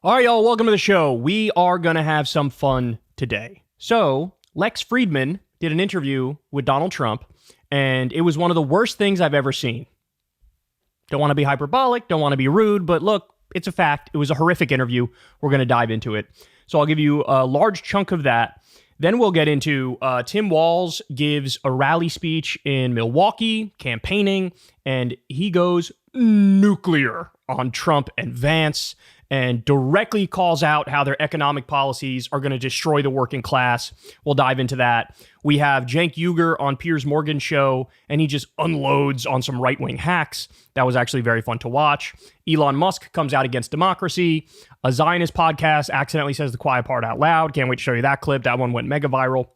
All right, y'all, welcome to the show. We are going to have some fun today. So, Lex Fridman did an interview with Donald Trump, and it was one of the worst things I've ever seen. Don't want to be hyperbolic, don't want to be rude, but look, it's a fact. It was a horrific interview. We're going to dive into it. So I'll give you a large chunk of that. Then we'll get into Tim Walz gives a rally speech in Milwaukee, campaigning, and he goes nuclear on Trump and Vance, and directly calls out how their economic policies are going to destroy the working class. We'll dive into that. We have Cenk Uygur on Piers Morgan's show, and he just unloads on some right-wing hacks. That was actually very fun to watch. Elon Musk comes out against democracy. A Zionist podcast accidentally says the quiet part out loud. Can't wait to show you that clip. That one went mega viral.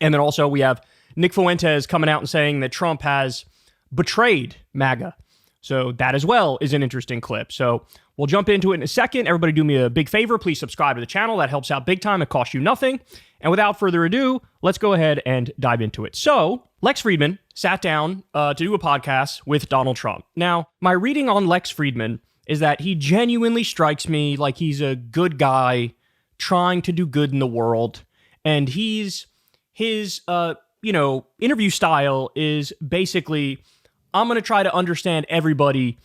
And then also we have Nick Fuentes coming out and saying that Trump has betrayed MAGA. So that as well is an interesting clip. So we'll jump into it in a second. Everybody do me a big favor. Please subscribe to the channel. That helps out big time. It costs you nothing. And without further ado, let's go ahead and dive into it. So Lex Fridman sat down to do a podcast with Donald Trump. Now, my reading on Lex Fridman is that he genuinely strikes me like he's a good guy trying to do good in the world. And his interview style is basically, I'm going to try to understand everybody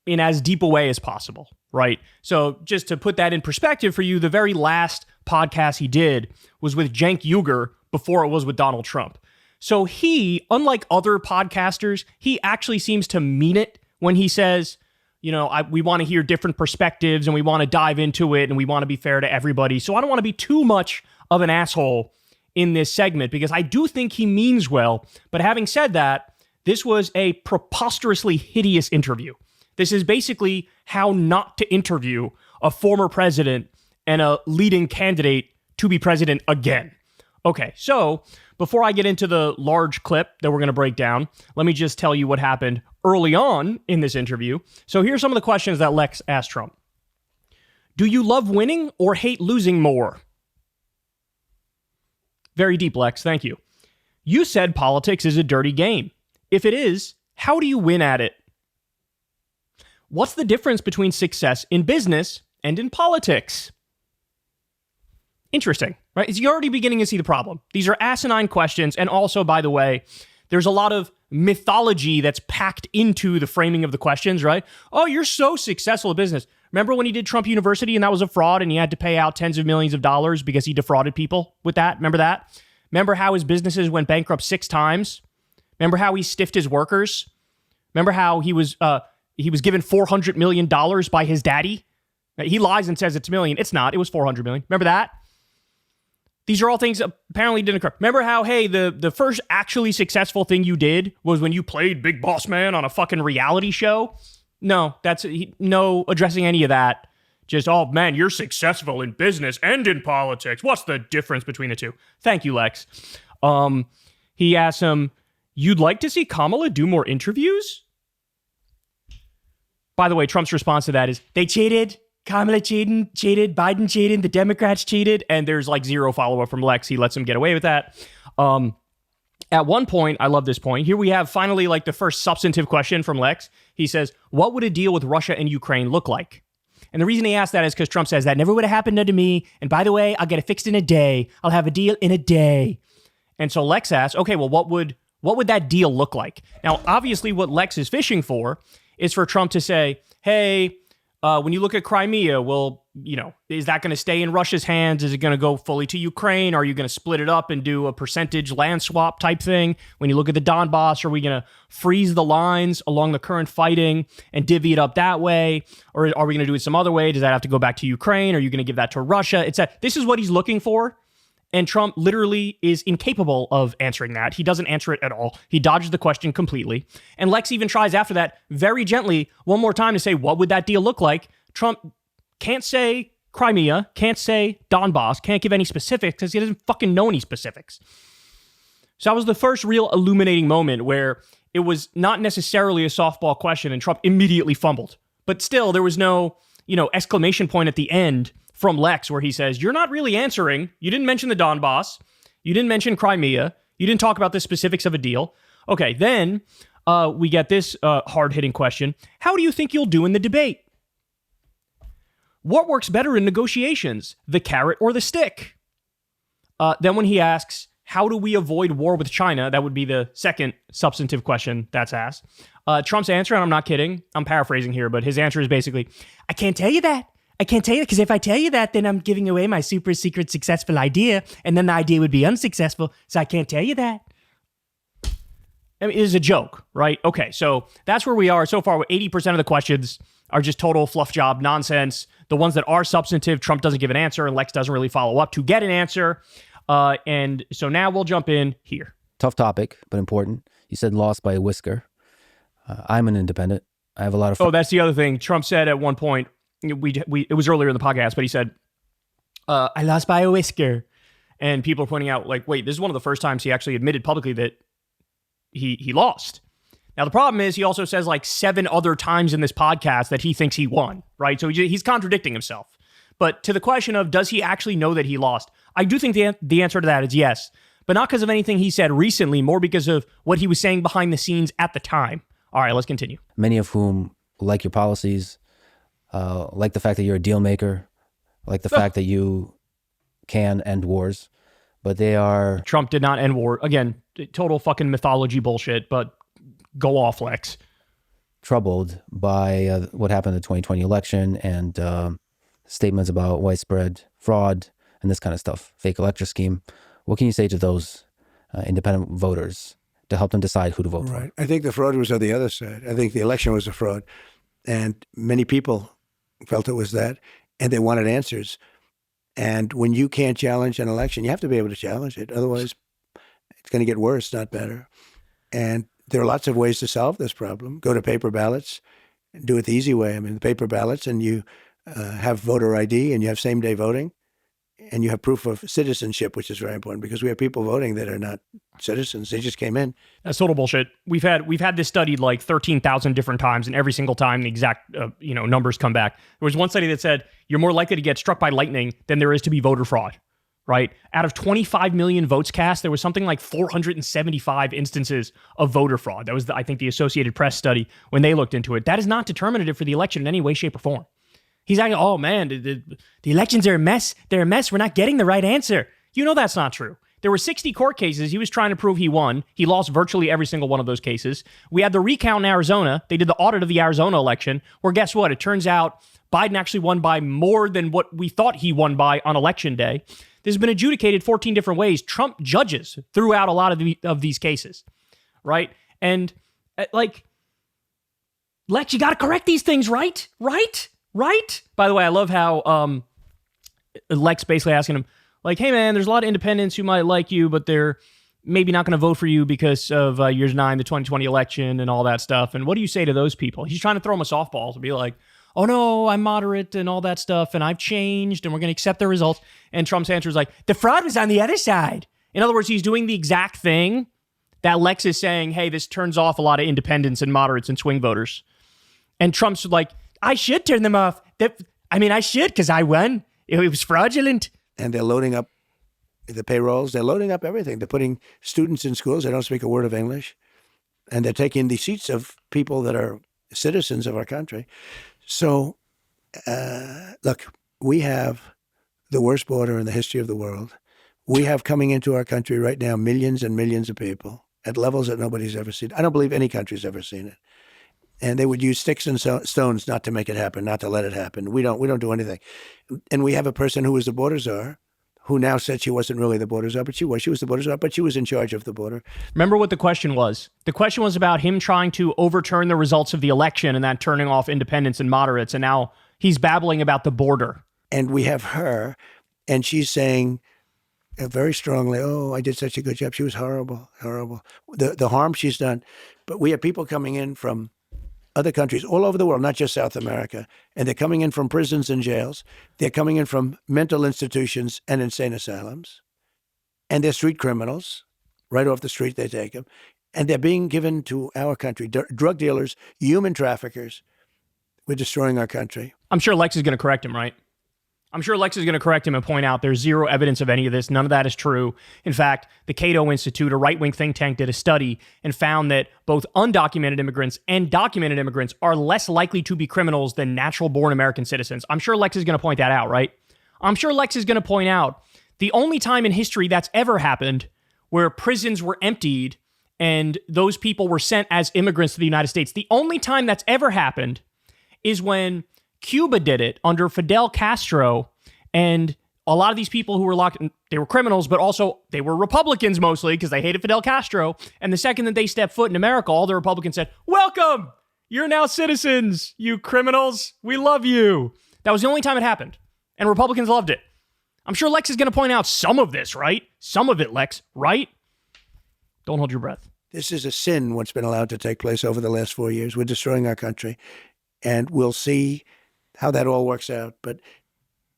in as deep a way as possible, right? So just to put that in perspective for you, the very last podcast he did was with Cenk Uygur before it was with Donald Trump. So he, unlike other podcasters, he actually seems to mean it when he says, we want to hear different perspectives and we want to dive into it and we want to be fair to everybody. So I don't want to be too much of an asshole in this segment because I do think he means well. But having said that, this was a preposterously hideous interview. This is basically how not to interview a former president and a leading candidate to be president again. Okay, so before I get into the large clip that we're going to break down, let me just tell you what happened early on in this interview. So here's some of the questions that Lex asked Trump. Do you love winning or hate losing more? Very deep, Lex. Thank you. You said politics is a dirty game. If it is, how do you win at it? What's the difference between success in business and in politics? Interesting, right? You're already beginning to see the problem. These are asinine questions. And also, by the way, there's a lot of mythology that's packed into the framing of the questions, right? Oh, you're so successful in business. Remember when he did Trump University and that was a fraud and he had to pay out tens of millions of dollars because he defrauded people with that? Remember that? Remember how his businesses went bankrupt 6 times? Remember how he stiffed his workers? Remember how he was given $400 million by his daddy? He lies and says it's a million. It's not. It was $400 million. Remember that? These are all things that apparently didn't occur. Remember how, hey, the first actually successful thing you did was when you played Big Boss Man on a fucking reality show? No, no addressing any of that. Just, oh man, you're successful in business and in politics. What's the difference between the two? Thank you, Lex. He asked him, you'd like to see Kamala do more interviews? By the way, Trump's response to that is, they cheated. Kamala cheated. Biden cheated. The Democrats cheated. And there's like zero follow-up from Lex. He lets him get away with that. At one point, I love this point. Here we have finally like the first substantive question from Lex. He says, what would a deal with Russia and Ukraine look like? And the reason he asked that is because Trump says that never would have happened to me. And by the way, I'll get it fixed in a day. I'll have a deal in a day. And so Lex asks, okay, well, what would that deal look like? Now, obviously, what Lex is fishing for is for Trump to say, hey, when you look at Crimea, well, is that going to stay in Russia's hands? Is it going to go fully to Ukraine? Are you going to split it up and do a percentage land swap type thing? When you look at the Donbass, are we going to freeze the lines along the current fighting and divvy it up that way? Or are we going to do it some other way? Does that have to go back to Ukraine? Are you going to give that to Russia? This is what he's looking for. And Trump literally is incapable of answering that. He doesn't answer it at all. He dodges the question completely. And Lex even tries after that very gently one more time to say, what would that deal look like? Trump can't say Crimea, can't say Donbass, can't give any specifics because he doesn't fucking know any specifics. So that was the first real illuminating moment where it was not necessarily a softball question and Trump immediately fumbled. But still, there was no, exclamation point at the end from Lex where he says, you're not really answering. You didn't mention the Donbass. You didn't mention Crimea. You didn't talk about the specifics of a deal. Okay, then we get this hard-hitting question. How do you think you'll do in the debate? what works better in negotiations, the carrot or the stick? Then when he asks, how do we avoid war with China? That would be the second substantive question that's asked. Trump's answer, and I'm not kidding, I'm paraphrasing here, but his answer is basically, I can't tell you that. I can't tell you that because if I tell you that, then I'm giving away my super secret successful idea, and then the idea would be unsuccessful, so I can't tell you that. I mean, it is a joke, right? Okay, so that's where we are. So far, 80% of the questions are just total fluff job nonsense. The ones that are substantive, Trump doesn't give an answer, and Lex doesn't really follow up to get an answer. And so now we'll jump in here. Tough topic, but important. You said lost by a whisker. I'm an independent. I have a lot of... Oh, that's the other thing. Trump said at one point, it was earlier in the podcast, but he said, I lost by a whisker. And people are pointing out, like, wait, this is one of the first times he actually admitted publicly that he lost. Now, the problem is he also says like 7 other times in this podcast that he thinks he won, right? So he's contradicting himself. But to the question of, does he actually know that he lost? I do think the answer to that is yes, but not because of anything he said recently, more because of what he was saying behind the scenes at the time. All right, let's continue. Many of whom like your policies, like the fact that you're a deal maker, like the fact that you can end wars, but they are... Trump did not end war. Again, total fucking mythology bullshit, but go off, Lex. Troubled by what happened in the 2020 election and statements about widespread fraud and this kind of stuff, fake electoral scheme. What can you say to those independent voters to help them decide who to vote for? I think the fraud was on the other side. I think the election was a fraud. And many people felt it was that, and they wanted answers. And when you can't challenge an election, you have to be able to challenge it. Otherwise, it's going to get worse, not better. And there are lots of ways to solve this problem. Go to paper ballots, do it the easy way. I mean, the paper ballots, and you have voter ID, and you have same-day voting, and you have proof of citizenship, which is very important because we have people voting that are not citizens. They just came in. That's total bullshit. We've had this studied like 13,000 different times, and every single time the exact numbers come back. There was one study that said you're more likely to get struck by lightning than there is to be voter fraud. Right? Out of 25 million votes cast, there was something like 475 instances of voter fraud. That was, I think, the Associated Press study when they looked into it. That is not determinative for the election in any way, shape, or form. He's like, oh man, the elections are a mess. They're a mess. We're not getting the right answer. You know that's not true. There were 60 court cases. He was trying to prove he won. He lost virtually every single one of those cases. We had the recount in Arizona. They did the audit of the Arizona election, where guess what? It turns out Biden actually won by more than what we thought he won by on election day. This has been adjudicated 14 different ways. Trump judges throughout a lot of these cases, right? And like, Lex, you got to correct these things, right? Right? By the way, I love how Lex basically asking him, like, hey man, there's a lot of independents who might like you, but they're maybe not going to vote for you because of years 9, the 2020 election and all that stuff. And what do you say to those people? He's trying to throw him a softball to be like, oh no, I'm moderate and all that stuff, and I've changed, and we're going to accept the results. And Trump's answer is like, the fraud was on the other side. In other words, he's doing the exact thing that Lex is saying, hey, this turns off a lot of independents and moderates and swing voters. And Trump's like, I should turn them off. I should because I won. It was fraudulent. And they're loading up the payrolls. They're loading up everything. They're putting students in schools. They don't speak a word of English. And they're taking the seats of people that are citizens of our country. So, look, we have the worst border in the history of the world. We have coming into our country right now millions and millions of people at levels that nobody's ever seen. I don't believe any country's ever seen it. And they would use sticks and stones not to make it happen, not to let it happen. We don't do anything. And we have a person who was the border czar, who now said she wasn't really the border czar, but she was. She was the border czar, but she was in charge of the border. Remember what the question was? The question was about him trying to overturn the results of the election and that turning off independents and moderates. And now he's babbling about the border. And we have her, and she's saying very strongly, oh, I did such a good job. She was horrible. The harm she's done. But we have people coming in from other countries all over the world, not just South America. And they're coming in from prisons and jails. They're coming in from mental institutions and insane asylums. And they're street criminals. Right off the street, they take them. And they're being given to our country. Drug dealers, human traffickers. We're destroying our country. I'm sure Lex is going to correct him, right? I'm sure Lex is going to correct him and point out there's zero evidence of any of this. None of that is true. In fact, the Cato Institute, a right-wing think tank, did a study and found that both undocumented immigrants and documented immigrants are less likely to be criminals than natural-born American citizens. I'm sure Lex is going to point that out, right? I'm sure Lex is going to point out the only time in history that's ever happened where prisons were emptied and those people were sent as immigrants to the United States. The only time that's ever happened is when Cuba did it under Fidel Castro, and a lot of these people who were locked, they were criminals, but also they were Republicans mostly because they hated Fidel Castro. And the second that they stepped foot in America, all the Republicans said, "Welcome! You're now citizens, you criminals. We love you." That was the only time it happened, and Republicans loved it. I'm sure Lex is going to point out some of this, right? Some of it, Lex, right? Don't hold your breath. This is a sin, what's been allowed to take place over the last 4 years. We're destroying our country, and we'll see how that all works out, but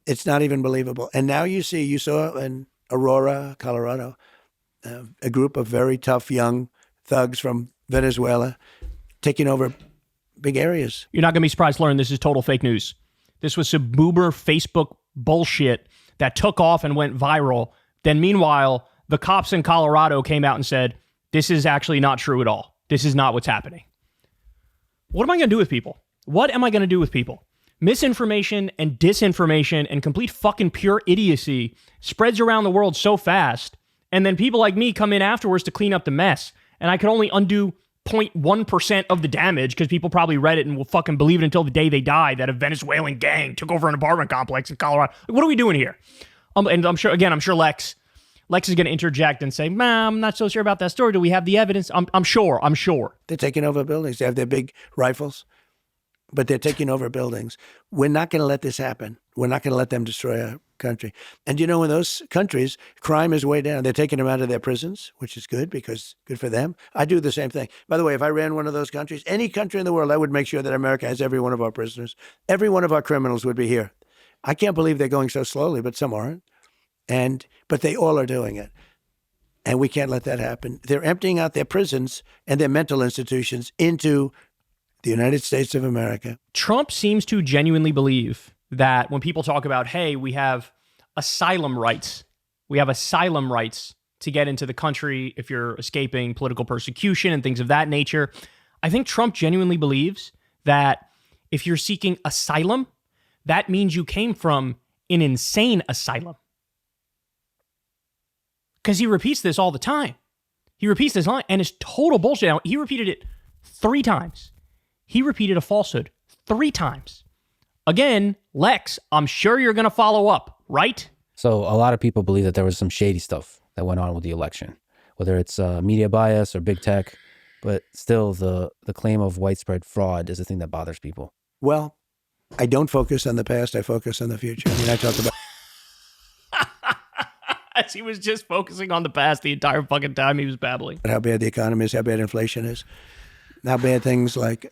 it's not even believable. And now you saw in Aurora, Colorado, a group of very tough young thugs from Venezuela taking over big areas. You're not going to be surprised to learn this is total fake news. This was some boomer Facebook bullshit that took off and went viral. Then meanwhile, the cops in Colorado came out and said, this is actually not true at all. This is not what's happening. What am I going to do with people? What am I going to do with people? Misinformation and disinformation and complete fucking pure idiocy spreads around the world so fast, and then people like me come in afterwards to clean up the mess, and I can only undo 0.1% of the damage because people probably read it and will fucking believe it until the day they die that a Venezuelan gang took over an apartment complex in Colorado. What are we doing here? And I'm sure Lex is going to interject and say, I'm not so sure about that story. Do we have the evidence? I'm sure. They're taking over buildings. They have their big rifles, but they're taking over buildings. We're not going to let this happen. We're not going to let them destroy our country. And in those countries, crime is way down. They're taking them out of their prisons, which is good because good for them. I do the same thing. By the way, if I ran one of those countries, any country in the world, I would make sure that America has every one of our prisoners. Every one of our criminals would be here. I can't believe they're going so slowly, but some aren't. But they all are doing it. And we can't let that happen. They're emptying out their prisons and their mental institutions into the United States of America. Trump seems to genuinely believe that when people talk about, hey, we have asylum rights to get into the country if you're escaping political persecution and things of that nature. I think Trump genuinely believes that if you're seeking asylum, that means you came from an insane asylum. Because he repeats this all the time. He repeats this line, and it's total bullshit. Now, he repeated it 3 times. He repeated a falsehood 3 times. Again, Lex, I'm sure you're going to follow up, right? So a lot of people believe that there was some shady stuff that went on with the election, whether it's media bias or big tech, but still the claim of widespread fraud is the thing that bothers people. Well, I don't focus on the past. I focus on the future. I talk about... As he was just focusing on the past the entire fucking time he was babbling. How bad the economy is, how bad inflation is, how bad things like,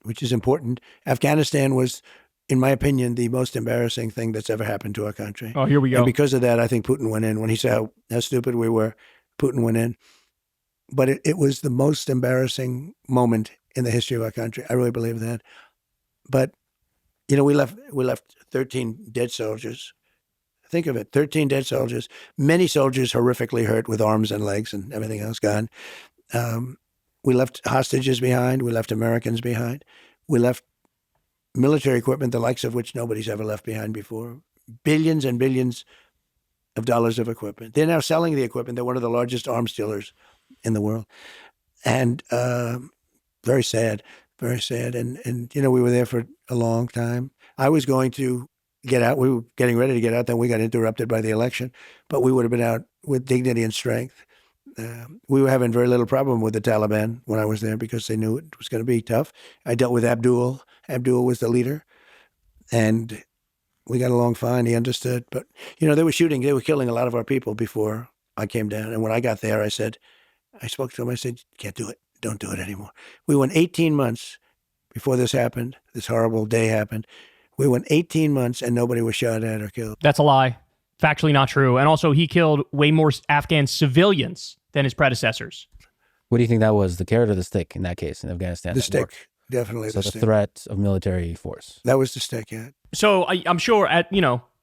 which is important. Afghanistan was, in my opinion, the most embarrassing thing that's ever happened to our country. Oh, here we go. And because of that, I think Putin went in. When he said how stupid we were, Putin went in. But it was the most embarrassing moment in the history of our country. I really believe that. But, we left 13 dead soldiers. Think of it, 13 dead soldiers, many soldiers horrifically hurt with arms and legs and everything else gone. We left hostages behind. We left Americans behind. We left military equipment, the likes of which nobody's ever left behind before. Billions and billions of dollars of equipment. They're now selling the equipment. They're one of the largest arms dealers in the world. And very sad, very sad. And we were there for a long time. I was going to get out. We were getting ready to get out. Then we got interrupted by the election, but we would have been out with dignity and strength. We were having very little problem with the Taliban when I was there because they knew it was going to be tough. I dealt with Abdul. Abdul was the leader, and we got along fine. He understood. But, they were killing a lot of our people before I came down. And when I got there, I spoke to him. I said, can't do it. Don't do it anymore. We went 18 months before this happened. This horrible day happened. We went 18 months and nobody was shot at or killed. That's a lie. Factually not true. And also, he killed way more Afghan civilians than his predecessors. What do you think that was, the carrot or the stick in that case in Afghanistan? The stick, definitely So the the stick. threat of military force. That was the stick, yeah. So I'm sure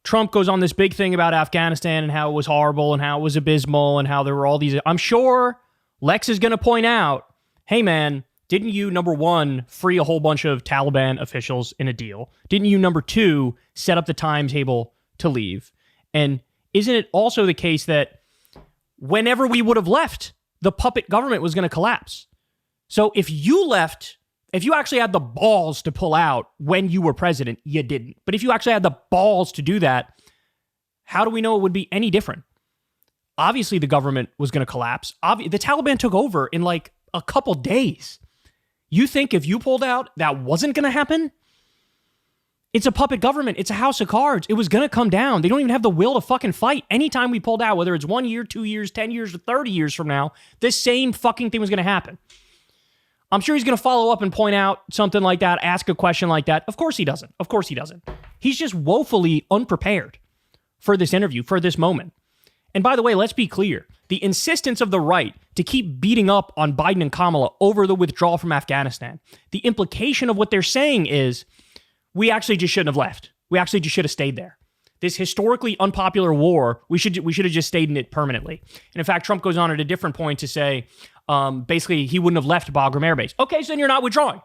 Trump goes on this big thing about Afghanistan and how it was horrible and how it was abysmal and how there were all these. I'm sure Lex is going to point out, hey, man, didn't you, number one, free a whole bunch of Taliban officials in a deal? Didn't you, number two, set up the timetable to leave? And isn't it also the case that whenever we would have left, the puppet government was going to collapse? So if you left, if you actually had the balls to pull out when you were president, you didn't. But if you actually had the balls to do that, how do we know it would be any different? Obviously, the government was going to collapse. The Taliban took over in like a couple days. You think if you pulled out, that wasn't going to happen? It's a puppet government. It's a house of cards. It was going to come down. They don't even have the will to fucking fight. Anytime we pulled out, whether it's 1 year, 2 years, 10 years, or 30 years from now, this same fucking thing was going to happen. I'm sure he's going to follow up and point out something like that, ask a question like that. Of course he doesn't. Of course he doesn't. He's just woefully unprepared for this interview, for this moment. And by the way, let's be clear. The insistence of the right to keep beating up on Biden and Kamala over the withdrawal from Afghanistan, the implication of what they're saying is we actually just shouldn't have left. We actually just should have stayed there. This historically unpopular war, we should have just stayed in it permanently. And in fact, Trump goes on at a different point to say, basically, he wouldn't have left Bagram Air Base. Okay, so then you're not withdrawing.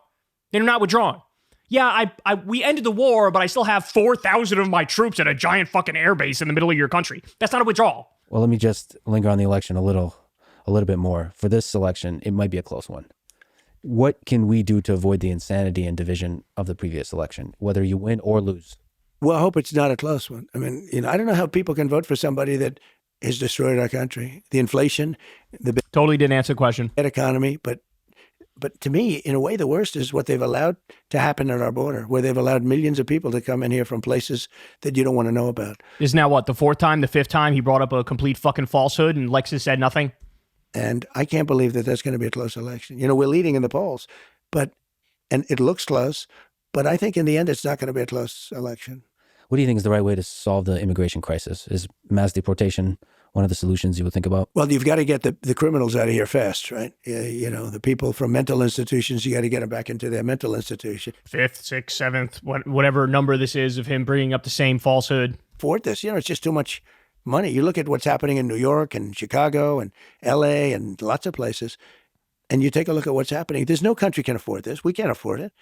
Then you're not withdrawing. Yeah, we ended the war, but I still have 4,000 of my troops at a giant fucking air base in the middle of your country. That's not a withdrawal. Well, let me just linger on the election a little bit more. For this election, it might be a close one. What can we do to avoid the insanity and division of the previous election, whether you win or lose? Well, I hope it's not a close one. I mean, I don't know how people can vote for somebody that has destroyed our country. The inflation, the totally didn't answer the question. Bad economy, but to me, in a way, the worst is what they've allowed to happen at our border, where they've allowed millions of people to come in here from places that you don't want to know about. Is now what, the fourth time, the fifth time he brought up a complete fucking falsehood and Lexus said nothing? And I can't believe that that's going to be a close election. We're leading in the polls, and it looks close, but I think in the end, it's not going to be a close election. What do you think is the right way to solve the immigration crisis? Is mass deportation one of the solutions you would think about? Well, you've got to get the criminals out of here fast, right? The people from mental institutions, you got to get them back into their mental institution. Fifth, sixth, seventh, whatever number this is of him bringing up the same falsehood. Afford this, it's just too much money. You look at what's happening in New York and Chicago and LA and lots of places, and you take a look at what's happening. There's no country can afford this. We can't afford it.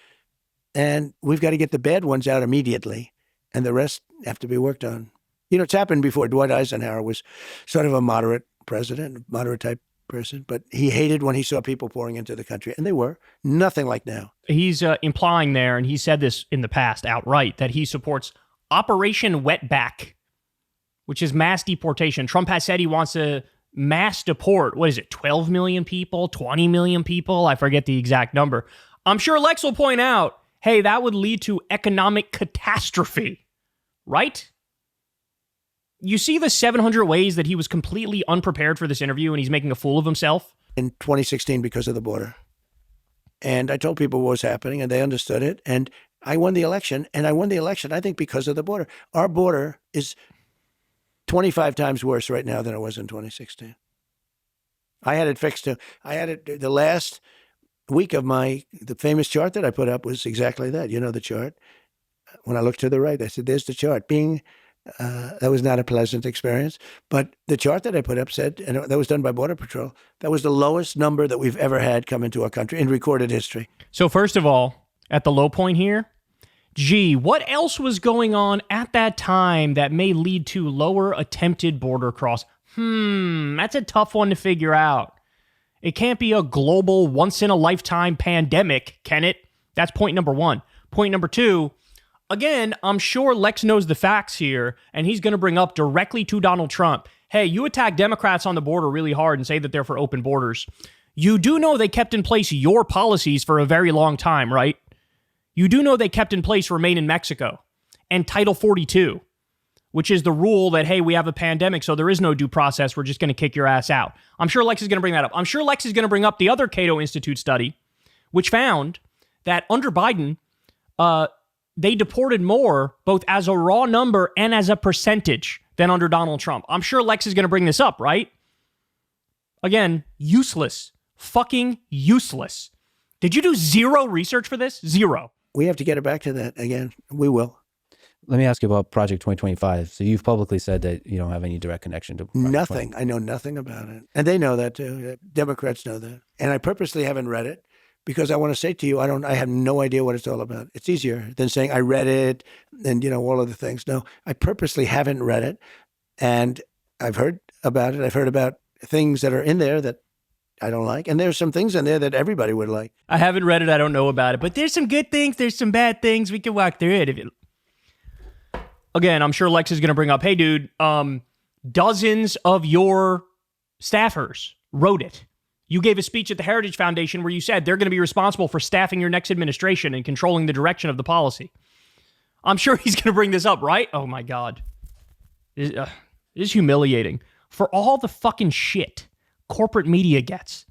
And we've got to get the bad ones out immediately, and the rest have to be worked on. It's happened before. Dwight Eisenhower was sort of a moderate president, moderate type person, but he hated when he saw people pouring into the country, and they were. Nothing like now. He's implying there, and he said this in the past outright, that he supports Operation Wetback, which is mass deportation. Trump has said he wants to mass deport, 12 million people, 20 million people? I forget the exact number. I'm sure Lex will point out, hey, that would lead to economic catastrophe, right? You see the 700 ways that he was completely unprepared for this interview and he's making a fool of himself? In 2016 because of the border. And I told people what was happening and they understood it. And I won the election. And I won the election, I think, because of the border. Our border is 25 times worse right now than it was in 2016. I had it fixed. I had it the last week of the famous chart that I put up was exactly that. The chart. When I looked to the right, I said, there's the chart. That was not a pleasant experience. But the chart that I put up said, and that was done by Border Patrol, that was the lowest number that we've ever had come into our country in recorded history. So first of all, at the low point here, what else was going on at that time that may lead to lower attempted border cross? That's a tough one to figure out. It can't be a global once-in-a-lifetime pandemic, can it? That's point number one. Point number two, again, I'm sure Lex knows the facts here, and he's going to bring up directly to Donald Trump, hey, you attack Democrats on the border really hard and say that they're for open borders. You do know they kept in place your policies for a very long time, right? You do know they kept in place Remain in Mexico and Title 42, which is the rule that, hey, we have a pandemic, so there is no due process. We're just going to kick your ass out. I'm sure Lex is going to bring that up. I'm sure Lex is going to bring up the other Cato Institute study, which found that under Biden, they deported more, both as a raw number and as a percentage, than under Donald Trump. I'm sure Lex is going to bring this up, right? Again, useless. Fucking useless. Did you do zero research for this? Zero. We have to get it back to that again. We will. let me ask you about Project 2025. So you've publicly said that you don't have any direct connection to Project Nothing. I know nothing about it. And they know that too. Democrats know that. And I purposely haven't read it because I want to say to you, I have no idea what it's all about. It's easier than saying I read it and, all of the things. No, I purposely haven't read it. And I've heard about it. I've heard about things that are in there that I don't like. And there's some things in there that everybody would like. I haven't read it. I don't know about it. But there's some good things. There's some bad things. We can walk through it. Again, I'm sure Lex is going to bring up, hey, dude, dozens of your staffers wrote it. You gave a speech at the Heritage Foundation where you said they're going to be responsible for staffing your next administration and controlling the direction of the policy. I'm sure he's going to bring this up, right? Oh, my God. This is humiliating. For all the fucking shit corporate media gets.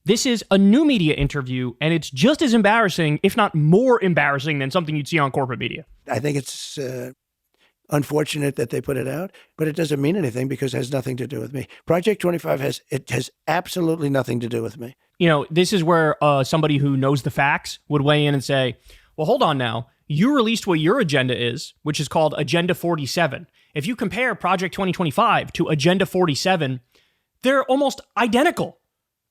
This is a new media interview, and it's just as embarrassing, if not more embarrassing, than something you'd see on corporate media. I think it's unfortunate that they put it out, but it doesn't mean anything because it has nothing to do with me. Project 25 has absolutely nothing to do with me. This is where somebody who knows the facts would weigh in and say, well, hold on now. You released what your agenda is, which is called Agenda 47. If you compare Project 2025 to Agenda 47, they're almost identical.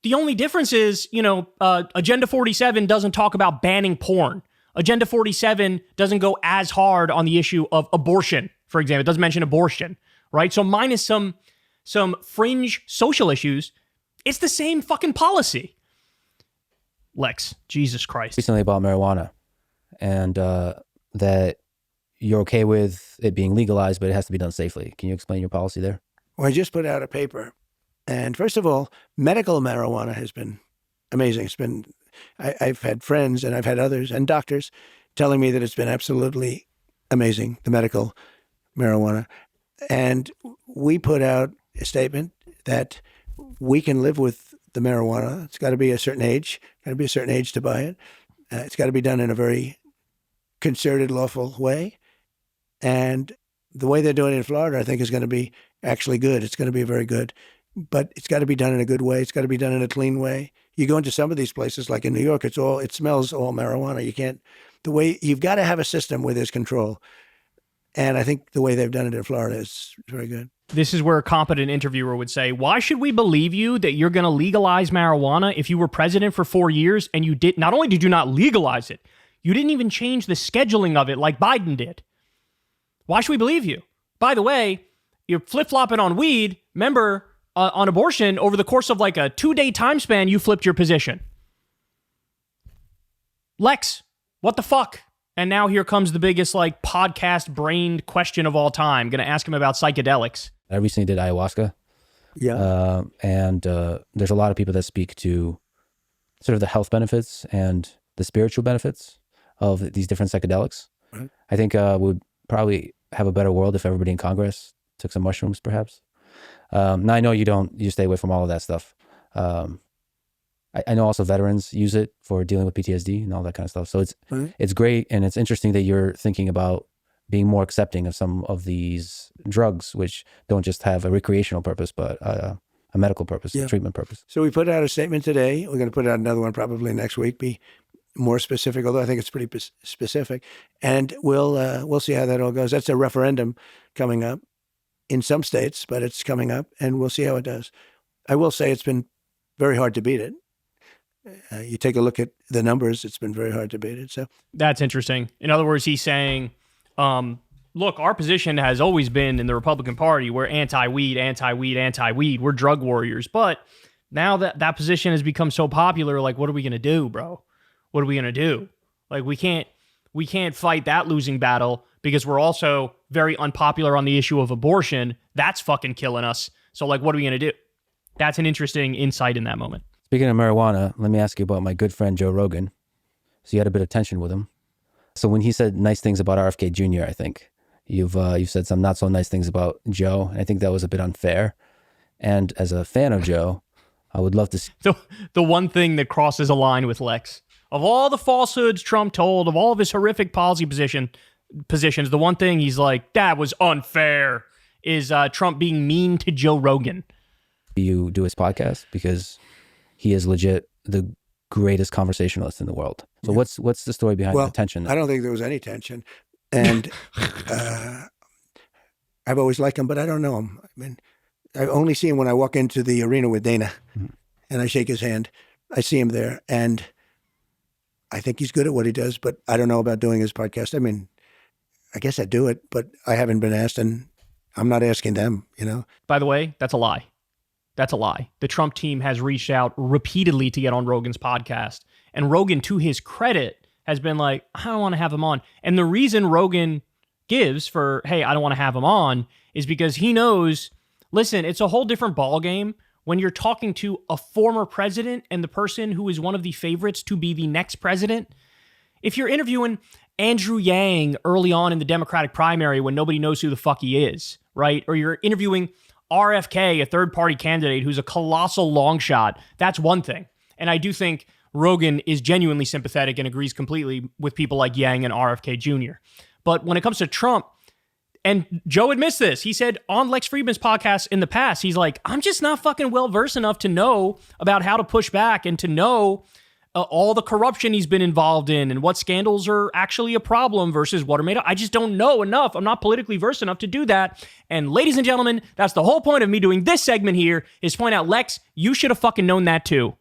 The only difference is, Agenda 47 doesn't talk about banning porn. Agenda 47 doesn't go as hard on the issue of abortion, for example. It doesn't mention abortion, right? So minus some fringe social issues, it's the same fucking policy. Lex, Jesus Christ. Recently about marijuana and that you're okay with it being legalized, but it has to be done safely. Can you explain your policy there? Well, I just put out a paper. And first of all, medical marijuana has been amazing. I've had friends and I've had others and doctors telling me that it's been absolutely amazing, the medical marijuana. And we put out a statement that we can live with the marijuana. It's got to be a certain age, to buy it. It's got to be done in a very concerted, lawful way. And the way they're doing it in Florida, I think, is going to be actually good. It's going to be very good. But it's got to be done in a good way. It's got to be done in a clean way. You go into some of these places, like in New York, it smells all marijuana. You've got to have a system where there's control. And I think the way they've done it in Florida is very good. This is where a competent interviewer would say, why should we believe you that you're going to legalize marijuana if you were president for 4 years and not only did you not legalize it, you didn't even change the scheduling of it like Biden did? Why should we believe you? By the way, you're flip-flopping on weed. Remember, on abortion, over the course of like a 2-day time span, you flipped your position. Lex, what the fuck? And now here comes the biggest podcast-brained question of all time. Going to ask him about psychedelics. I recently did ayahuasca. Yeah. And there's a lot of people that speak to sort of the health benefits and the spiritual benefits of these different psychedelics. Right. I think we'd probably have a better world if everybody in Congress took some mushrooms, perhaps. Now I know you stay away from all of that stuff. I know also veterans use it for dealing with PTSD and all that kind of stuff. So it's great. And it's interesting that you're thinking about being more accepting of some of these drugs, which don't just have a recreational purpose, but a medical purpose, a treatment purpose. So we put out a statement today. We're going to put out another one probably next week, be more specific, although I think it's pretty specific. And we'll see how that all goes. That's a referendum coming up in some states, but it's coming up, and we'll see how it does. I will say it's been very hard to beat it. You take a look at the numbers, it's been very hard to beat it. So that's interesting. In other words, he's saying, look, our position has always been in the Republican Party, we're anti-weed, anti-weed, anti-weed. We're drug warriors. But now that position has become so popular, what are we going to do, bro? What are we going to do? We can't fight that losing battle because we're also very unpopular on the issue of abortion. That's fucking killing us. So what are we going to do? That's an interesting insight in that moment. Speaking of marijuana, let me ask you about my good friend, Joe Rogan. So you had a bit of tension with him. So when he said nice things about RFK Jr., I think you've said some not so nice things about Joe. And I think that was a bit unfair. And as a fan of Joe, I would love to see. The one thing that crosses a line with Lex, of all the falsehoods Trump told, of all of his horrific policy positions, the one thing he's like, that was unfair, is Trump being mean to Joe Rogan. You do his podcast because he is legit the greatest conversationalist in the world. So what's the story behind the tension? I don't think there was any tension. And I've always liked him, but I don't know him. I mean, I only see him when I walk into the arena with Dana and I shake his hand. I see him there, and I think he's good at what he does, but I don't know about doing his podcast. I mean, I guess I'd do it, but I haven't been asked, and I'm not asking them, you know? By the way, that's a lie. That's a lie. The Trump team has reached out repeatedly to get on Rogan's podcast, and Rogan, to his credit, has been like, I don't want to have him on. And the reason Rogan gives for, hey, I don't want to have him on, is because he knows, listen, it's a whole different ballgame when you're talking to a former president and the person who is one of the favorites to be the next president. If you're interviewing Andrew Yang early on in the Democratic primary when nobody knows who the fuck he is, right? Or you're interviewing RFK, a third-party candidate who's a colossal long shot, that's one thing. And I do think Rogan is genuinely sympathetic and agrees completely with people like Yang and RFK Jr. But when it comes to Trump, and Joe admits this, he said on Lex Fridman's podcast in the past, he's like, I'm just not fucking well-versed enough to know about how to push back and to know all the corruption he's been involved in and what scandals are actually a problem versus what are made up. I just don't know enough. I'm not politically versed enough to do that. And ladies and gentlemen, that's the whole point of me doing this segment here, is point out, Lex, you should have fucking known that too.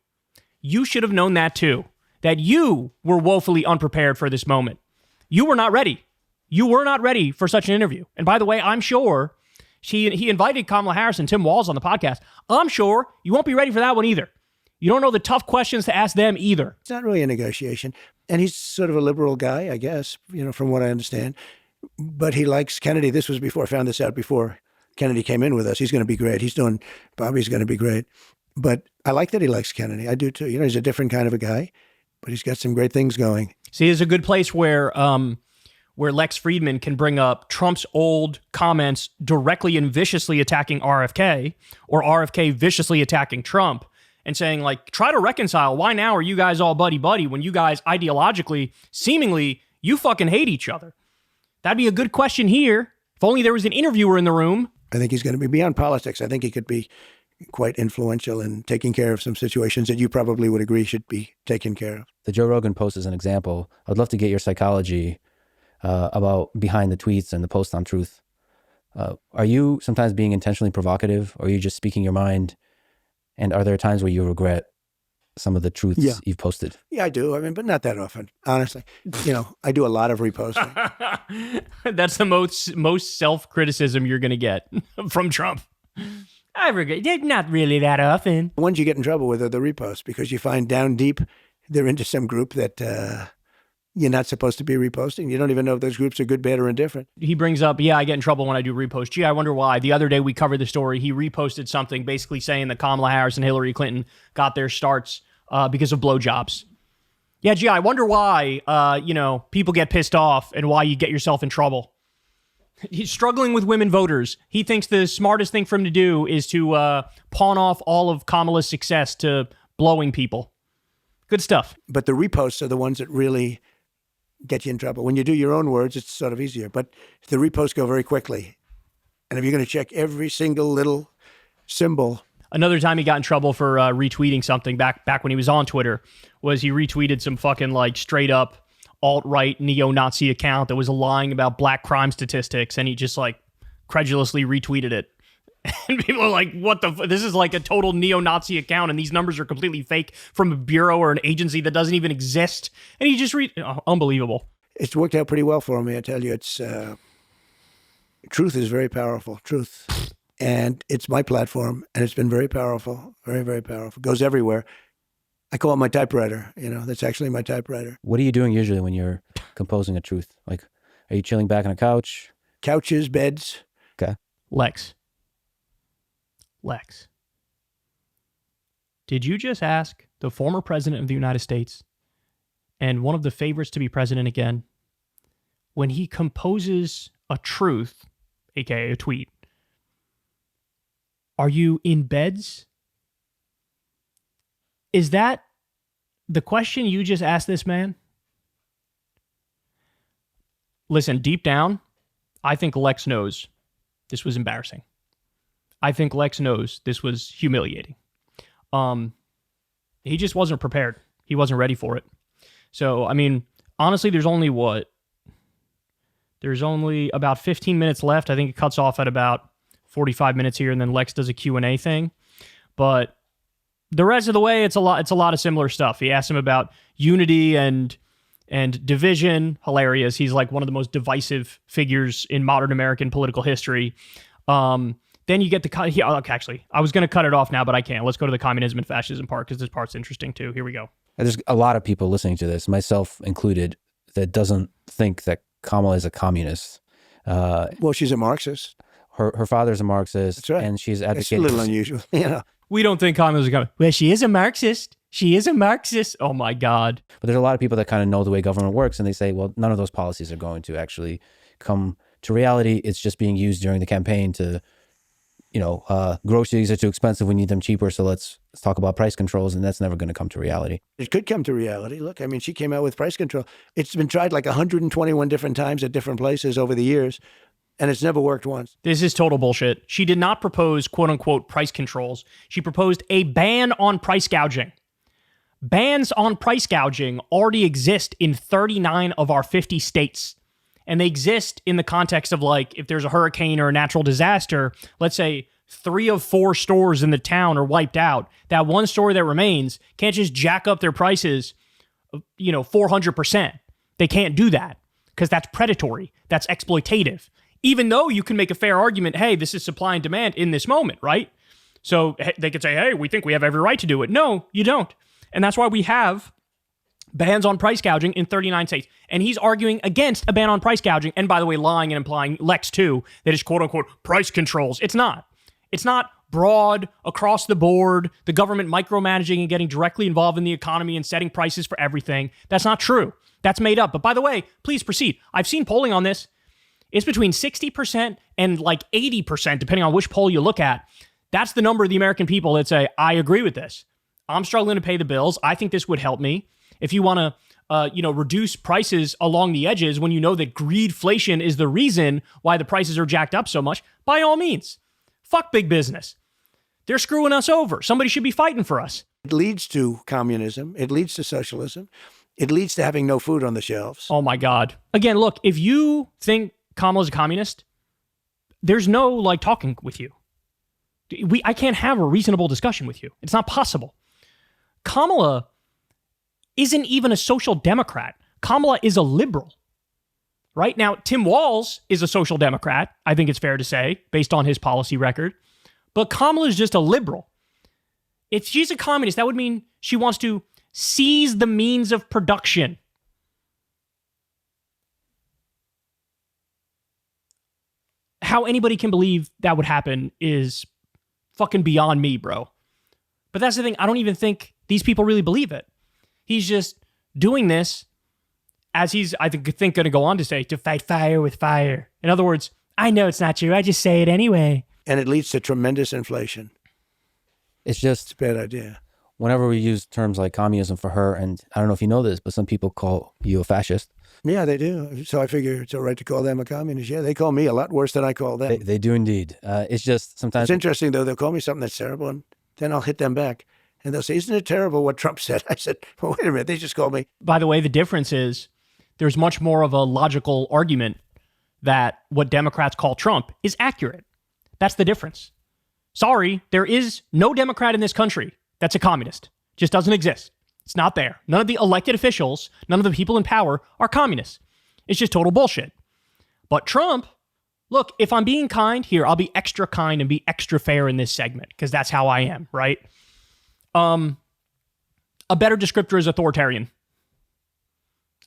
You should have known that too. That you were woefully unprepared for this moment. You were not ready. You were not ready for such an interview. And by the way, I'm sure he invited Kamala Harris and Tim Walz on the podcast. I'm sure you won't be ready for that one either. You don't know the tough questions to ask them either. It's not really a negotiation. And he's sort of a liberal guy, I guess, you know, from what I understand. But he likes Kennedy. This was before, I found this out before Kennedy came in with us. He's going to be great. Bobby's going to be great. But I like that he likes Kennedy. I do too. You know, he's a different kind of a guy, but he's got some great things going. See, it's a good place where Lex Fridman can bring up Trump's old comments directly and viciously attacking RFK, or RFK viciously attacking Trump, and saying, like, try to reconcile. Why now are you guys all buddy-buddy when you guys ideologically, seemingly, you fucking hate each other? That'd be a good question here. If only there was an interviewer in the room. I think he's going to be beyond politics. I think he could be quite influential in taking care of some situations that you probably would agree should be taken care of. The Joe Rogan post is an example. I'd love to get your psychology about behind the tweets and the post on truth. Are you sometimes being intentionally provocative, or are you just speaking your mind? And are there times where you regret some of the truths you've posted? Yeah, I do. I mean, but not that often, honestly. You know, I do a lot of reposting. That's the most self-criticism you're going to get from Trump. I regret, not really that often. The ones you get in trouble with are the reposts, because you find down deep they're into some group that you're not supposed to be reposting. You don't even know if those groups are good, bad, or indifferent. He brings up, I get in trouble when I do repost. Gee, I wonder why. The other day we covered the story. He reposted something basically saying that Kamala Harris and Hillary Clinton got their starts because of blowjobs. Yeah, gee, I wonder why, people get pissed off and why you get yourself in trouble. He's struggling with women voters. He thinks the smartest thing for him to do is to pawn off all of Kamala's success to blowing people. Good stuff. But the reposts are the ones that really get you in trouble. When you do your own words, it's sort of easier. But the reposts go very quickly. And if you're going to check every single little symbol. Another time he got in trouble for retweeting something back when he was on Twitter was he retweeted some fucking like straight up alt-right neo-Nazi account that was lying about black crime statistics, and he just like credulously retweeted it. And people are like, what the this is like a total neo-Nazi account, and these numbers are completely fake from a bureau or an agency that doesn't even exist. And he just unbelievable. It's worked out pretty well for me, I tell you. It's truth is very powerful, truth. And it's my platform, and it's been very powerful, very, very powerful. It goes everywhere. I call it my typewriter, that's actually my typewriter. What are you doing usually when you're composing a truth? Like, are you chilling back on a couch? Couches, beds. Okay. Lex, did you just ask the former president of the United States and one of the favorites to be president again, when he composes a truth, aka a tweet, are you in beds? Is that the question you just asked this man? Listen, deep down, I think Lex knows this was embarrassing. I think Lex knows this was humiliating. He just wasn't prepared. He wasn't ready for it. So, I mean, honestly, there's only There's only about 15 minutes left. I think it cuts off at about 45 minutes here, and then Lex does a Q&A thing. But the rest of the way, it's a lot of similar stuff. He asks him about unity and division. Hilarious. He's like one of the most divisive figures in modern American political history. Then you get actually, I was going to cut it off now, but I can't. Let's go to the communism and fascism part, because this part's interesting too. Here we go. There's a lot of people listening to this, myself included, that doesn't think that Kamala is a communist. Well, she's a Marxist. Her father's a Marxist. That's right. And she's It's a advocating. little unusual, you know. We don't think Kamala's a communist. Well, she is a Marxist. She is a Marxist. Oh my God. But there's a lot of people that kind of know the way government works, and they say, well, none of those policies are going to actually come to reality. It's just being used during the campaign to, groceries are too expensive. We need them cheaper. So let's talk about price controls, and that's never going to come to reality. It could come to reality. Look, I mean, she came out with price control. It's been tried like 121 different times at different places over the years, and it's never worked once. This is total bullshit. She did not propose quote unquote price controls. She proposed a ban on price gouging. Bans on price gouging already exist in 39 of our 50 states. And they exist in the context of, like, if there's a hurricane or a natural disaster, let's say 3 of 4 stores in the town are wiped out. That one store that remains can't just jack up their prices, 400%. They can't do that because that's predatory. That's exploitative. Even though you can make a fair argument, hey, this is supply and demand in this moment, right? So they could say, hey, we think we have every right to do it. No, you don't. And that's why we have bans on price gouging in 39 states. And he's arguing against a ban on price gouging. And by the way, lying and implying, Lex too, that is quote unquote price controls. It's not. It's not broad, across the board, the government micromanaging and getting directly involved in the economy and setting prices for everything. That's not true. That's made up. But by the way, please proceed. I've seen polling on this. It's between 60% and like 80%, depending on which poll you look at. That's the number of the American people that say, I agree with this. I'm struggling to pay the bills. I think this would help me. If you want to, reduce prices along the edges when you know that greedflation is the reason why the prices are jacked up so much, by all means, fuck big business. They're screwing us over. Somebody should be fighting for us. It leads to communism. It leads to socialism. It leads to having no food on the shelves. Oh my God. Again, look, if you think Kamala's a communist, there's no talking with you. I can't have a reasonable discussion with you. It's not possible. Kamala isn't even a social democrat. Kamala is a liberal. Right now, Tim Walz is a social democrat, I think it's fair to say, based on his policy record. But Kamala is just a liberal. If she's a communist, that would mean she wants to seize the means of production. How anybody can believe that would happen is fucking beyond me, bro. But that's the thing. I don't even think these people really believe it. He's just doing this as he's, I think going to go on to say, to fight fire with fire. In other words, I know it's not true. I just say it anyway. And it leads to tremendous inflation. It's a bad idea. Whenever we use terms like communism for her, and I don't know if you know this, but some people call you a fascist. Yeah, they do. So I figure it's all right to call them a communist. Yeah, they call me a lot worse than I call them. They do indeed. It's just sometimes... It's interesting, though. They'll call me something that's terrible, and then I'll hit them back. And they'll say, isn't it terrible what Trump said? I said, well, wait a minute. They just called me. By the way, the difference is there's much more of a logical argument that what Democrats call Trump is accurate. That's the difference. Sorry, there is no Democrat in this country that's a communist. Just doesn't exist. It's not there. None of the elected officials, none of the people in power are communists. It's just total bullshit. But Trump, look, if I'm being kind here, I'll be extra kind and be extra fair in this segment because that's how I am, right? A better descriptor is authoritarian.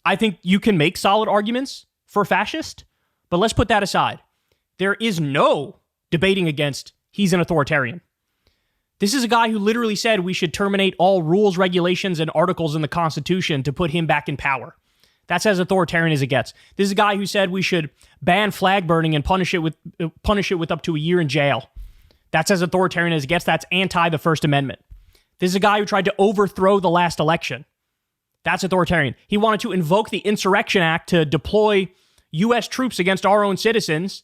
I think you can make solid arguments for fascist, but let's put that aside. There is no debating against he's an authoritarian. This is a guy who literally said we should terminate all rules, regulations, and articles in the Constitution to put him back in power. That's as authoritarian as it gets. This is a guy who said we should ban flag burning and punish it with up to a year in jail. That's as authoritarian as it gets. That's anti the First Amendment. This is a guy who tried to overthrow the last election. That's authoritarian. He wanted to invoke the Insurrection Act to deploy U.S. troops against our own citizens,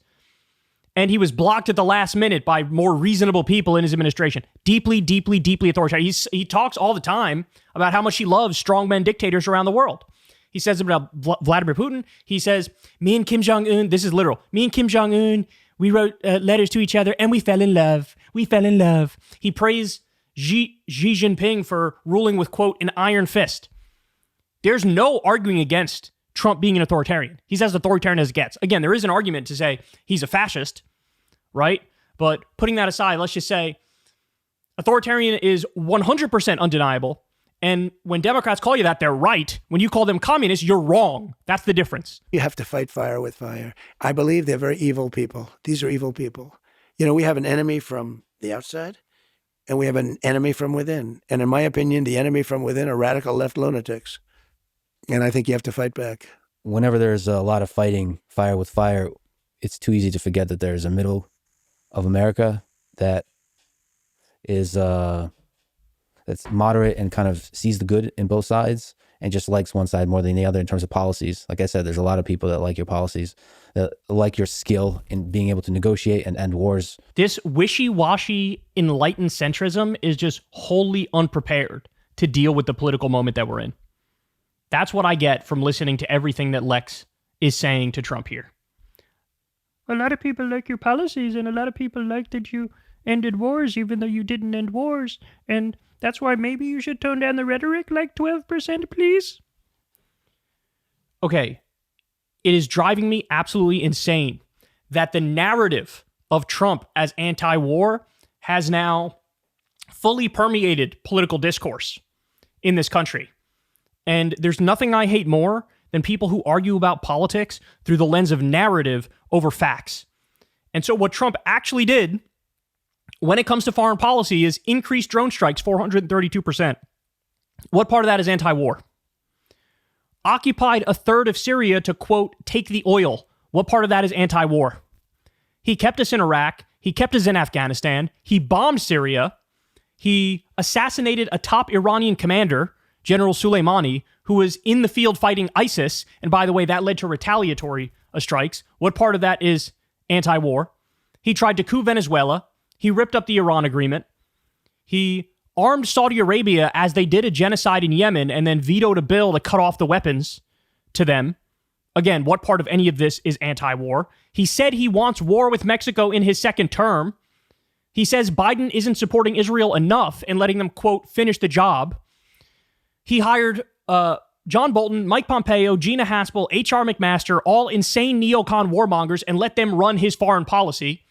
and he was blocked at the last minute by more reasonable people in his administration. Deeply, deeply, deeply authoritarian. He talks all the time about how much he loves strongmen dictators around the world. He says about Vladimir Putin. He says, me and Kim Jong-un, this is literal, me and Kim Jong-un, we wrote letters to each other and we fell in love. We fell in love. He praised Xi Jinping for ruling with, quote, an iron fist. There's no arguing against Trump being an authoritarian. He's as authoritarian as it gets. Again, there is an argument to say he's a fascist, right? But putting that aside, let's just say authoritarian is 100% undeniable. And when Democrats call you that, they're right. When you call them communists, you're wrong. That's the difference. You have to fight fire with fire. I believe they're very evil people. These are evil people. You know, we have an enemy from the outside and we have an enemy from within. And in my opinion, the enemy from within are radical left lunatics. And I think you have to fight back. Whenever there's a lot of fighting fire with fire, it's too easy to forget that there's a middle of America that is that's moderate and kind of sees the good in both sides and just likes one side more than the other in terms of policies. Like I said, there's a lot of people that like your policies, that like your skill in being able to negotiate and end wars. This wishy-washy enlightened centrism is just wholly unprepared to deal with the political moment that we're in. That's what I get from listening to everything that Lex is saying to Trump here. A lot of people like your policies, and a lot of people like that you ended wars, even though you didn't end wars. And that's why maybe you should tone down the rhetoric like 12%, please. Okay. It is driving me absolutely insane that the narrative of Trump as anti-war has now fully permeated political discourse in this country. And there's nothing I hate more than people who argue about politics through the lens of narrative over facts. And so what Trump actually did when it comes to foreign policy is increase drone strikes 432%. What part of that is anti-war? Occupied a third of Syria to, quote, take the oil. What part of that is anti-war? He kept us in Iraq. He kept us in Afghanistan. He bombed Syria. He assassinated a top Iranian commander, General Soleimani, who was in the field fighting ISIS. And by the way, that led to retaliatory strikes. What part of that is anti-war? He tried to coup Venezuela. He ripped up the Iran agreement. He armed Saudi Arabia as they did a genocide in Yemen and then vetoed a bill to cut off the weapons to them. Again, what part of any of this is anti-war? He said he wants war with Mexico in his second term. He says Biden isn't supporting Israel enough and letting them, quote, finish the job. He hired John Bolton, Mike Pompeo, Gina Haspel, H.R. McMaster, all insane neocon warmongers, and let them run his foreign policy.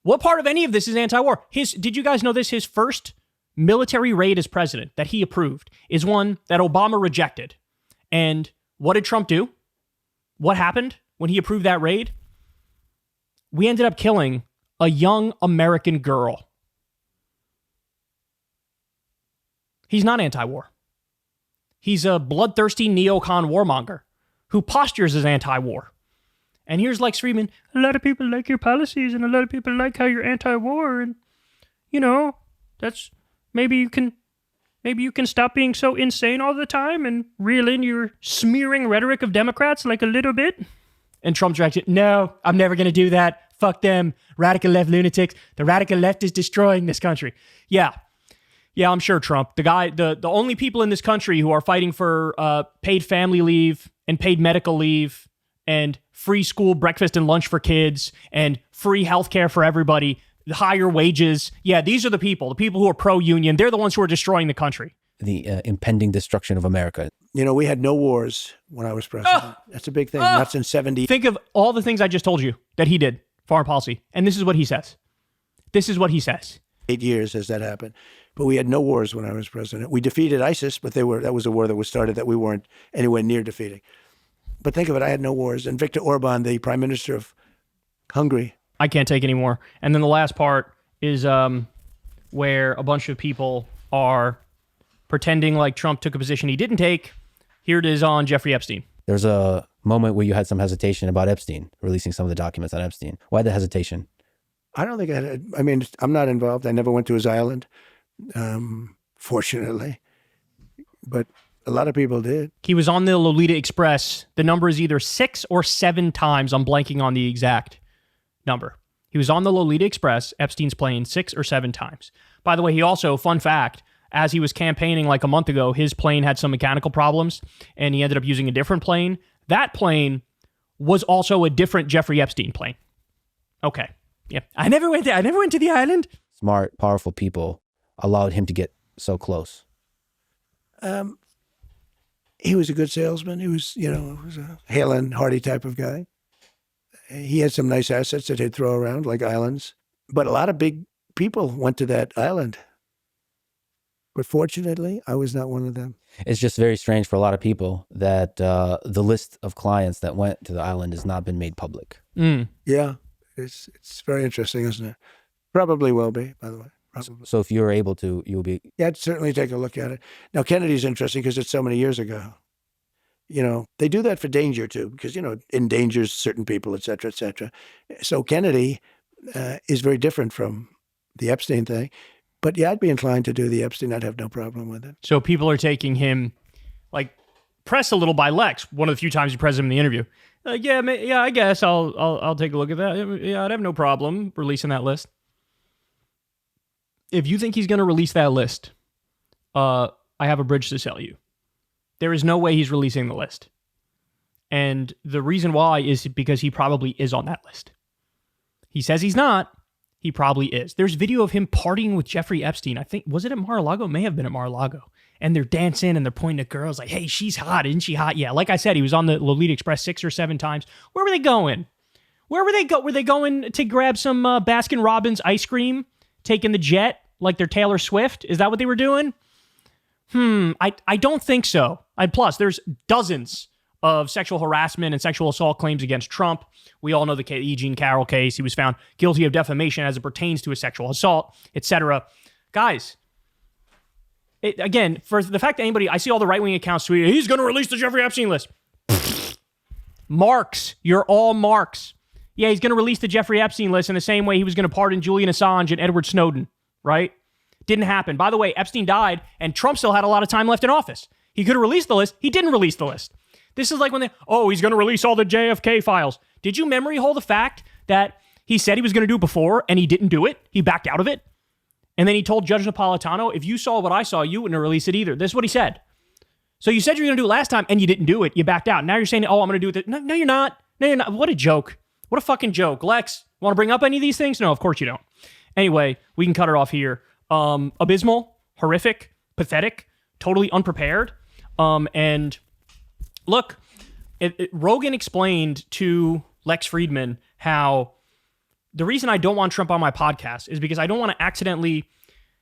What part of any of this is anti-war? Did you guys know this? His first military raid as president that he approved is one that Obama rejected. And what did Trump do? What happened when he approved that raid? We ended up killing a young American girl. He's not anti-war. He's a bloodthirsty neocon warmonger who postures as anti-war. And here's Lex Fridman. A lot of people like your policies and a lot of people like how you're anti-war. And, you know, that's maybe you can stop being so insane all the time and reel in your smearing rhetoric of Democrats like a little bit. And Trump's reaction, no, I'm never going to do that. Fuck them. Radical left lunatics. The radical left is destroying this country. Yeah, I'm sure, Trump. The only people in this country who are fighting for paid family leave and paid medical leave and free school breakfast and lunch for kids and free healthcare for everybody, higher wages. Yeah, these are the people who are pro-union. They're the ones who are destroying the country. The impending destruction of America. You know, we had no wars when I was president. That's a big thing. Not since 70. Think of all the things I just told you that he did, foreign policy. And this is what he says. 8 years as that happened. But we had no wars when I was president. We defeated ISIS, but that was a war that was started that we weren't anywhere near defeating. But think of it, I had no wars. And Viktor Orban, the prime minister of Hungary. I can't take any more. And then the last part is where a bunch of people are pretending like Trump took a position he didn't take. Here it is on Jeffrey Epstein. There's a moment where you had some hesitation about Epstein, releasing some of the documents on Epstein. Why the hesitation? I don't think I'm not involved. I never went to his island, fortunately. But a lot of people did. He was on the Lolita Express. The number is either 6 or 7 times. I'm blanking on the exact number. He was on the Lolita Express, Epstein's plane, 6 or 7 times. By the way, he also, fun fact, as he was campaigning like a month ago, his plane had some mechanical problems and he ended up using a different plane. That plane was also a different Jeffrey Epstein plane. Okay. Yeah. I never went to the island. Smart, powerful people allowed him to get so close. He was a good salesman. He was, was a hale and hearty type of guy. He had some nice assets that he'd throw around, like islands. But a lot of big people went to that island. But fortunately, I was not one of them. It's just very strange for a lot of people that the list of clients that went to the island has not been made public. Yeah, it's very interesting, isn't it? Probably will be, by the way. Probably. So if you're able to, you'll be... Yeah, I'd certainly take a look at it. Now, Kennedy's interesting because it's so many years ago. They do that for danger, too, because, endangers certain people, et cetera, et cetera. So Kennedy is very different from the Epstein thing. But yeah, I'd be inclined to do the Epstein. I'd have no problem with it. So people are taking him, like, pressed a little by Lex, one of the few times he pressed him in the interview. Yeah, I guess I'll take a look at that. Yeah, I'd have no problem releasing that list. If you think he's going to release that list, I have a bridge to sell you. There is no way he's releasing the list. And the reason why is because he probably is on that list. He says he's not. He probably is. There's video of him partying with Jeffrey Epstein. I think, was it at Mar-a-Lago? May have been at Mar-a-Lago. And they're dancing and they're pointing at girls like, hey, she's hot. Isn't she hot? Yeah, like I said, he was on the Lolita Express 6 or 7 times. Where were they going? Were they going to grab some Baskin-Robbins ice cream? Taking the jet like they're Taylor Swift? Is that what they were doing? I don't think so. Plus, there's dozens of sexual harassment and sexual assault claims against Trump. We all know the E. Jean Carroll case. He was found guilty of defamation as it pertains to a sexual assault, etc. Guys, again, for the fact that I see all the right-wing accounts tweeting, he's going to release the Jeffrey Epstein list. Marks. You're all marks. Yeah, he's going to release the Jeffrey Epstein list in the same way he was going to pardon Julian Assange and Edward Snowden, right? Didn't happen. By the way, Epstein died, and Trump still had a lot of time left in office. He could have released the list. He didn't release the list. This is like when he's going to release all the JFK files. Did you memory hold the fact that he said he was going to do it before, and he didn't do it? He backed out of it. And then he told Judge Napolitano, if you saw what I saw, you wouldn't have released it either. This is what he said. So you said you were going to do it last time, and you didn't do it. You backed out. Now you're saying, I'm going to do it. No, you're not. No, you're not. What a joke. What a fucking joke. Lex, want to bring up any of these things? No, of course you don't. Anyway, we can cut it off here. Abysmal, horrific, pathetic, totally unprepared. And look, Rogan explained to Lex Fridman how the reason I don't want Trump on my podcast is because I don't want to accidentally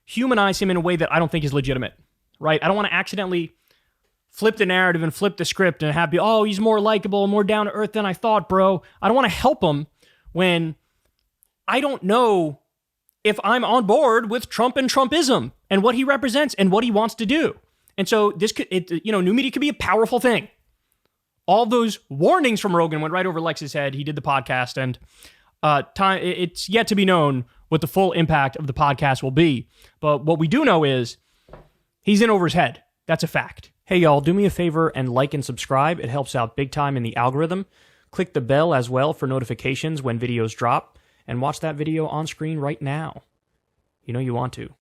humanize him in a way that I don't think is legitimate, right? I don't want to accidentally flip the narrative and flip the script and have he's more likable, more down to earth than I thought, bro. I don't want to help him when I don't know if I'm on board with Trump and Trumpism and what he represents and what he wants to do. And so new media could be a powerful thing. All those warnings from Rogan went right over Lex's head. He did the podcast, and it's yet to be known what the full impact of the podcast will be. But what we do know is he's in over his head. That's a fact. Hey, y'all, do me a favor and like and subscribe. It helps out big time in the algorithm. Click the bell as well for notifications when videos drop, and watch that video on screen right now. You know you want to.